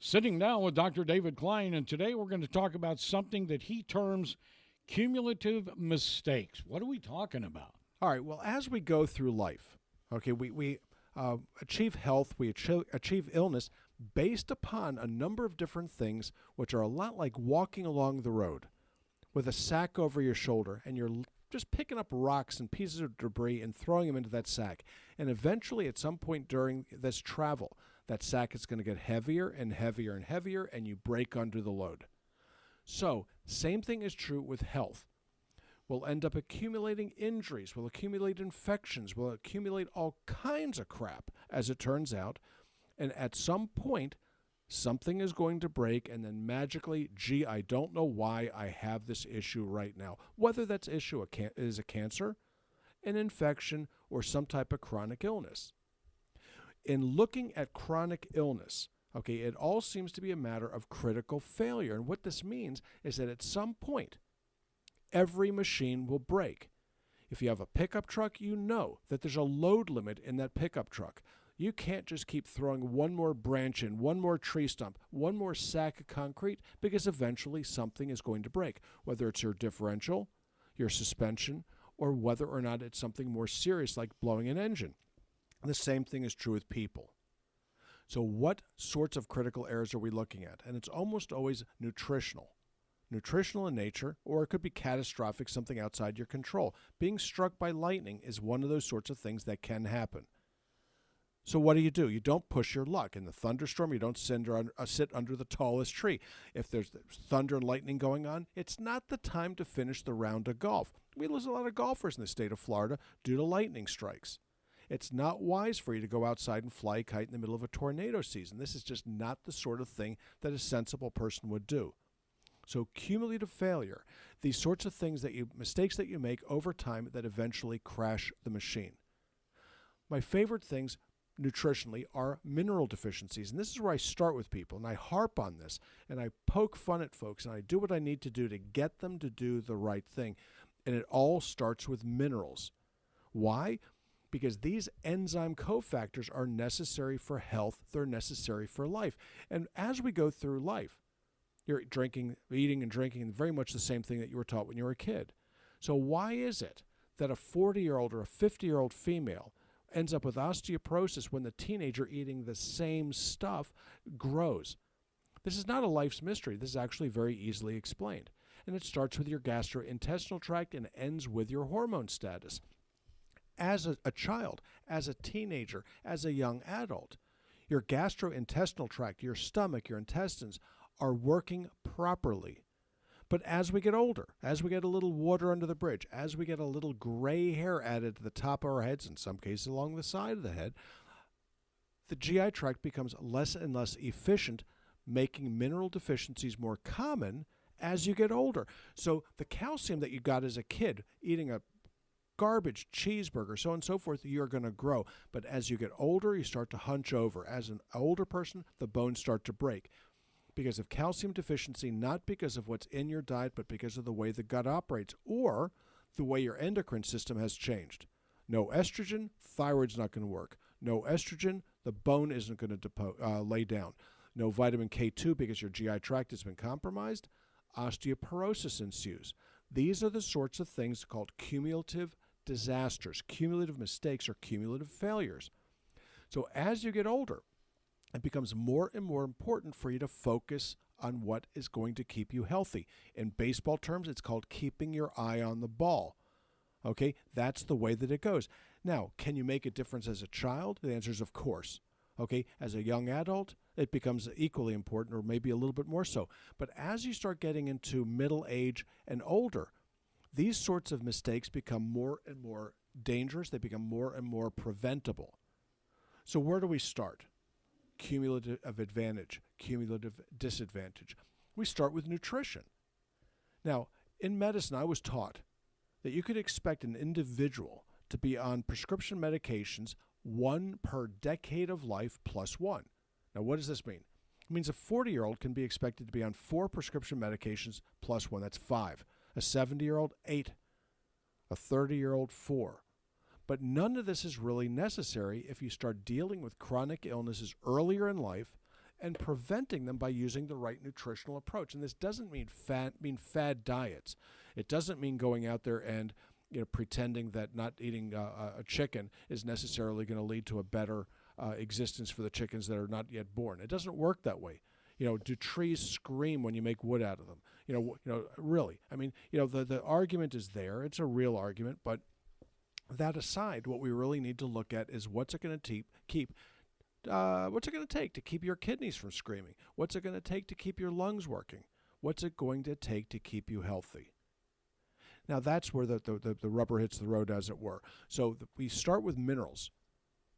Sitting down with Dr. David Klein, and today we're going to talk about something that he terms cumulative mistakes. What are we talking about? All right. Well, as we go through life, okay, we achieve health, we achieve illness based upon a number of different things, which are a lot like walking along the road with a sack over your shoulder, and you're just picking up rocks and pieces of debris and throwing them into that sack. And eventually, at some point during this travel, that sack is going to get heavier and heavier and heavier, and you break under the load. So, same thing is true with health. We'll end up accumulating injuries, we'll accumulate infections, we'll accumulate all kinds of crap, as it turns out. And at some point, something is going to break, and then magically, gee, I don't know why I have this issue right now. Whether that's issue is a cancer, an infection, or some type of chronic illness. In looking at chronic illness, okay, it all seems to be a matter of critical failure. And what this means is that at some point, every machine will break. If you have a pickup truck, you know that there's a load limit in that pickup truck. You can't just keep throwing one more branch in, one more tree stump, one more sack of concrete, because eventually something is going to break, whether it's your differential, your suspension, or whether or not it's something more serious like blowing an engine. The same thing is true with people. So what sorts of critical errors are we looking at? And it's almost always nutritional. Nutritional in nature, or it could be catastrophic, something outside your control. Being struck by lightning is one of those sorts of things that can happen. So what do? You don't push your luck. In the thunderstorm, you don't sit under the tallest tree. If there's thunder and lightning going on, it's not the time to finish the round of golf. We lose a lot of golfers in the state of Florida due to lightning strikes. It's not wise for you to go outside and fly a kite in the middle of a tornado season. This is just not the sort of thing that a sensible person would do. So cumulative failure, these sorts of mistakes that you make over time that eventually crash the machine. My favorite things nutritionally are mineral deficiencies. And this is where I start with people, and I harp on this, and I poke fun at folks, and I do what I need to do to get them to do the right thing. And it all starts with minerals. Why? Because these enzyme cofactors are necessary for health. They're necessary for life. And as we go through life, you're eating and drinking very much the same thing that you were taught when you were a kid. So why is it that a 40-year-old or a 50-year-old female ends up with osteoporosis when the teenager eating the same stuff grows? This is not a life's mystery. This is actually very easily explained. And it starts with your gastrointestinal tract and ends with your hormone status. As a child, as a teenager, as a young adult, your gastrointestinal tract, your stomach, your intestines are working properly. But as we get older, as we get a little water under the bridge, as we get a little gray hair added to the top of our heads, in some cases along the side of the head, the GI tract becomes less and less efficient, making mineral deficiencies more common as you get older. So the calcium that you got as a kid, eating a garbage cheeseburger, so on and so forth, you're going to grow. But as you get older, you start to hunch over. As an older person, the bones start to break because of calcium deficiency, not because of what's in your diet, but because of the way the gut operates or the way your endocrine system has changed. No estrogen, thyroid's not going to work. No estrogen, the bone isn't going to lay down. No vitamin K2 because your GI tract has been compromised. Osteoporosis ensues. These are the sorts of things called cumulative disasters, cumulative mistakes, or cumulative failures. So as you get older, it becomes more and more important for you to focus on what is going to keep you healthy. In baseball terms, it's called keeping your eye on the ball. Okay, that's the way that it goes. Now, can you make a difference as a child? The answer is of course. Okay, as a young adult, it becomes equally important, or maybe a little bit more so. But as you start getting into middle age and older, these sorts of mistakes become more and more dangerous. They become more and more preventable. So where do we start? Cumulative advantage, cumulative disadvantage. We start with nutrition. Now, in medicine, I was taught that you could expect an individual to be on prescription medications, one per decade of life plus one. Now, what does this mean? It means a 40-year-old can be expected to be on 4 prescription medications plus one. That's 5. A 70-year-old, 8. A 30-year-old, 4. But none of this is really necessary if you start dealing with chronic illnesses earlier in life and preventing them by using the right nutritional approach. And this doesn't mean fad diets. It doesn't mean going out there and pretending that not eating a chicken is necessarily going to lead to a better existence for the chickens that are not yet born. It doesn't work that way. Do trees scream when you make wood out of them? Really. I mean, the argument is there. It's a real argument, but that aside, what we really need to look at is what's it going to what's it going to take to keep your kidneys from screaming? What's it going to take to keep your lungs working? What's it going to take to keep you healthy? Now, that's where the rubber hits the road, as it were. So we start with minerals: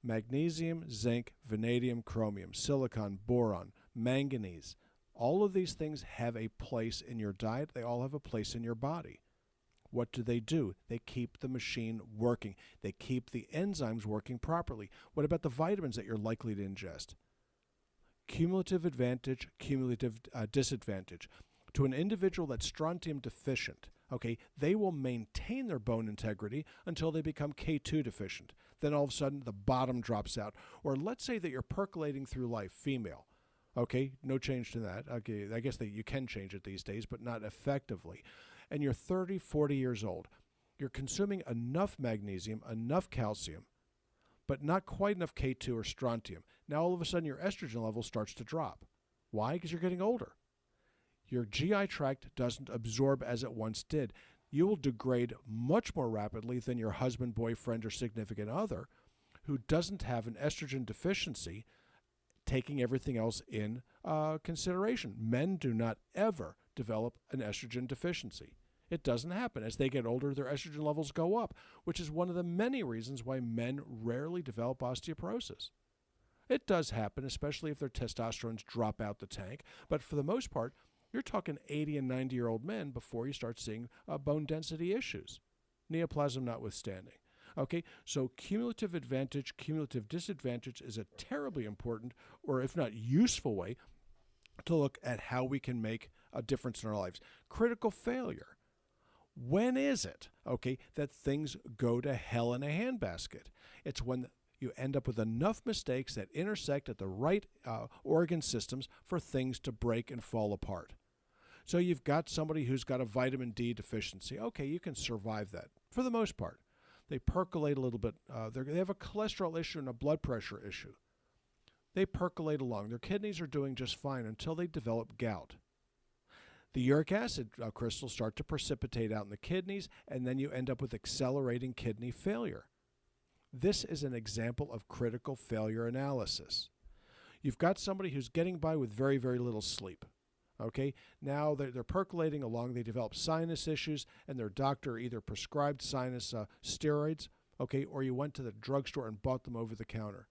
magnesium, zinc, vanadium, chromium, silicon, boron, manganese. All of these things have a place in your diet. They all have a place in your body. What do? They keep the machine working. They keep the enzymes working properly. What about the vitamins that you're likely to ingest? Cumulative advantage, cumulative disadvantage. To an individual that's strontium deficient, they will maintain their bone integrity until they become K2 deficient. Then all of a sudden the bottom drops out. Or let's say that you're percolating through life, female. No change to that. I guess that you can change it these days, but not effectively. And you're 30, 40 years old. You're consuming enough magnesium, enough calcium, but not quite enough K2 or strontium. Now all of a sudden your estrogen level starts to drop. Why? Because you're getting older. Your GI tract doesn't absorb as it once did. You will degrade much more rapidly than your husband, boyfriend, or significant other who doesn't have an estrogen deficiency, taking everything else in consideration. Men do not ever develop an estrogen deficiency. It doesn't happen. As they get older, their estrogen levels go up, which is one of the many reasons why men rarely develop osteoporosis. It does happen, especially if their testosterones drop out the tank, but for the most part, you're talking 80 and 90-year-old men before you start seeing bone density issues, neoplasm notwithstanding. So cumulative advantage, cumulative disadvantage is a terribly important, or if not useful, way to look at how we can make a difference in our lives. Critical failure. When is it, that things go to hell in a handbasket? It's when you end up with enough mistakes that intersect at the right organ systems for things to break and fall apart. So you've got somebody who's got a vitamin D deficiency. You can survive that for the most part. They percolate a little bit. They have a cholesterol issue and a blood pressure issue. They percolate along. Their kidneys are doing just fine until they develop gout. The uric acid crystals start to precipitate out in the kidneys, and then you end up with accelerating kidney failure. This is an example of critical failure analysis. You've got somebody who's getting by with very, very little sleep. Now they're percolating along. They develop sinus issues, and their doctor either prescribed sinus steroids, or you went to the drugstore and bought them over the counter.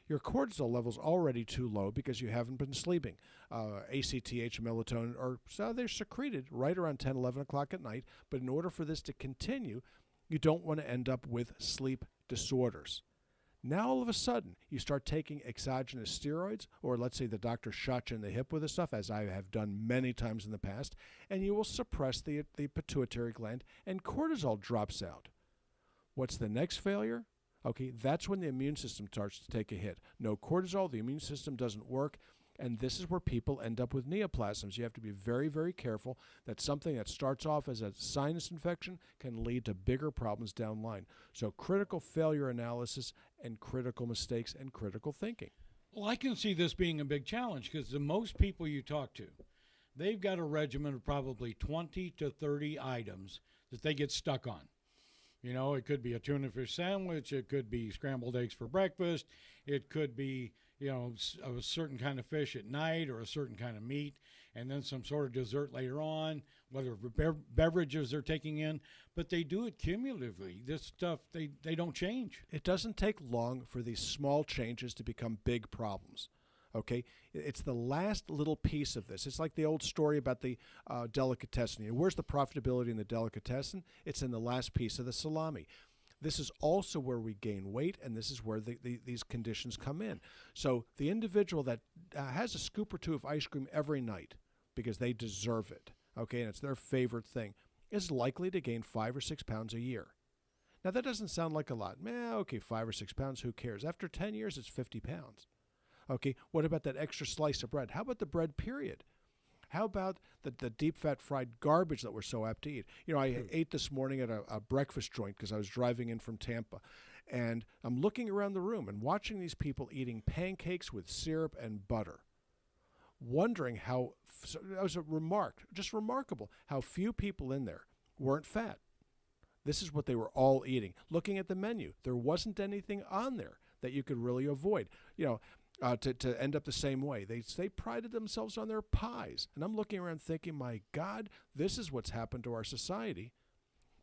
Your cortisol level's already too low because you haven't been sleeping. ACTH, melatonin, they're secreted right around 10, 11 o'clock at night. But in order for this to continue, you don't want to end up with sleep disorders. Now, all of a sudden, you start taking exogenous steroids, or let's say the doctor shot you in the hip with this stuff, as I have done many times in the past, and you will suppress the pituitary gland, and cortisol drops out. What's the next failure? That's when the immune system starts to take a hit. No cortisol, the immune system doesn't work, and this is where people end up with neoplasms. You have to be very, very careful that something that starts off as a sinus infection can lead to bigger problems down the line. So critical failure analysis and critical mistakes and critical thinking. Well, I can see this being a big challenge because the most people you talk to, they've got a regimen of probably 20 to 30 items that they get stuck on. It could be a tuna fish sandwich. It could be scrambled eggs for breakfast. It could be, a certain kind of fish at night or a certain kind of meat, and then some sort of dessert later on, whether beverages they're taking in. But they do it cumulatively. This stuff, they don't change. It doesn't take long for these small changes to become big problems. It's the last little piece of this. It's like the old story about the delicatessen. Where's the profitability in the delicatessen? It's in the last piece of the salami. This is also where we gain weight, and this is where these conditions come in. So the individual that has a scoop or two of ice cream every night because they deserve it, and it's their favorite thing, is likely to gain 5 or 6 pounds a year. Now, that doesn't sound like a lot. 5 or 6 pounds, who cares? After 10 years, it's 50 pounds. Okay, what about that extra slice of bread? How about the bread, period? How about the deep fat fried garbage that we're so apt to eat? I ate this morning at a breakfast joint because I was driving in from Tampa. And I'm looking around the room and watching these people eating pancakes with syrup and butter, wondering how, that was just remarkable, how few people in there weren't fat. This is what they were all eating. Looking at the menu, there wasn't anything on there that you could really avoid. To end up the same way. They prided themselves on their pies. And I'm looking around thinking, my God, this is what's happened to our society.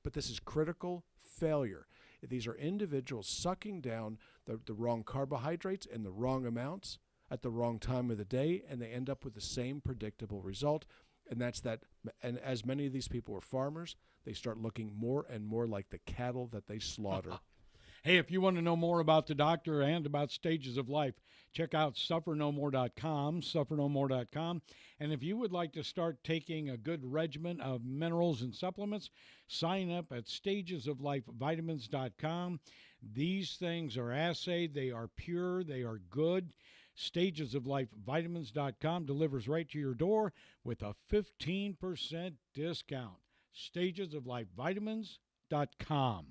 But this is critical failure. These are individuals sucking down the wrong carbohydrates in the wrong amounts at the wrong time of the day, and they end up with the same predictable result. And that's that. And as many of these people were farmers, they start looking more and more like the cattle that they slaughter. Hey, if you want to know more about the doctor and about stages of life, check out suffernomore.com. And if you would like to start taking a good regimen of minerals and supplements, sign up at stagesoflifevitamins.com. These things are assayed, they are pure, they are good. Stagesoflifevitamins.com delivers right to your door with a 15% discount. Stagesoflifevitamins.com.